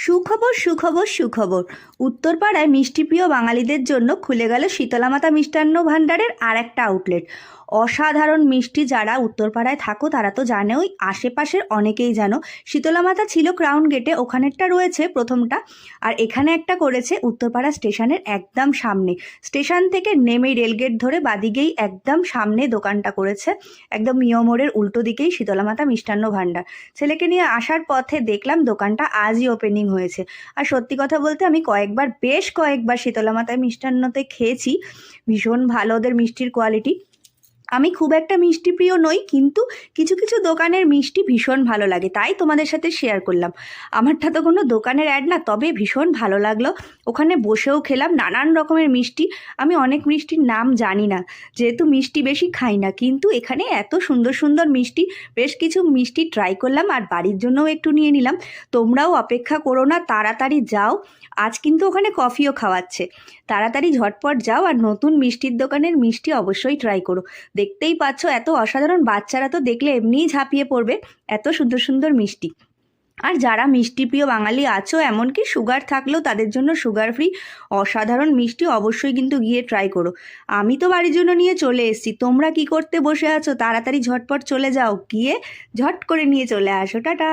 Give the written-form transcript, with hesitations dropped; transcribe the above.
সুখবর সুখবর সুখবর, উত্তরপাড়ায় মিষ্টিপ্রিয় বাঙালিদের জন্য খুলে গেল শীতলামাতা মিষ্টান্ন ভাণ্ডারের আর একটা আউটলেট। অসাধারণ মিষ্টি। যারা উত্তরপাড়ায় থাকো তারা তো জানোই, আশেপাশের অনেকেই জানো। শীতলামাতা ছিল ক্রাউন গেটে, ওখানেরটা রয়েছে প্রথমটা, আর এখানে একটা করেছে উত্তরপাড়া স্টেশনের একদম সামনে। স্টেশন থেকে নেমেই রেলগেট ধরে বাদিকেই একদম সামনে দোকানটা করেছে, একদম মিও মোড়ের উল্টো দিকেই শীতলামাতা মিষ্টান্ন ভাণ্ডার। ছেলেকে নিয়ে আসার পথে দেখলাম দোকানটা আজই ওপেনিং হয়েছে। আর সত্যি কথা বলতে আমি বেশ কয়েকবার শীতলামাতা মিষ্টান্নতে খেয়েছি, ভীষণ ভালো ওদের মিষ্টির কোয়ালিটি। আমি খুব একটা মিষ্টি প্রিয় নই, কিন্তু কিছু কিছু দোকানের মিষ্টি ভীষণ ভালো লাগে, তাই তোমাদের সাথে শেয়ার করলাম। আমারটা তো কোনো দোকানের অ্যাড না, তবে ভীষণ ভালো লাগলো। ওখানে বসেও খেলাম নানান রকমের মিষ্টি। আমি অনেক মিষ্টির নাম জানি না, যেহেতু মিষ্টি বেশি খাই না, কিন্তু এখানে এত সুন্দর সুন্দর মিষ্টি, বেশ কিছু মিষ্টি ট্রাই করলাম আর বাড়ির জন্যও একটু নিয়ে নিলাম। তোমরাও অপেক্ষা করো না, তাড়াতাড়ি যাও। আজ কিন্তু ওখানে কফিও খাওয়াচ্ছে, তাড়াতাড়ি ঝটপট যাও আর নতুন মিষ্টির দোকানের মিষ্টি অবশ্যই ট্রাই করো। দেখতেই পাচ্ছ এত অসাধারণ, বাচ্চারা তো দেখলে এমনিই ঝাঁপিয়ে পড়বে, এত সুন্দর সুন্দর মিষ্টি। আর যারা মিষ্টি প্রিয় বাঙালি আছো, এমনকি সুগার থাকলেও তাদের জন্য সুগার ফ্রি অসাধারণ মিষ্টি, অবশ্যই কিন্তু গিয়ে ট্রাই করো। আমি তো বাড়ির জন্য নিয়ে চলে এসেছি, তোমরা কি করতে বসে আছো? তাড়াতাড়ি ঝটপট চলে যাও, গিয়ে ঝট করে নিয়ে চলে আসো। টাটা।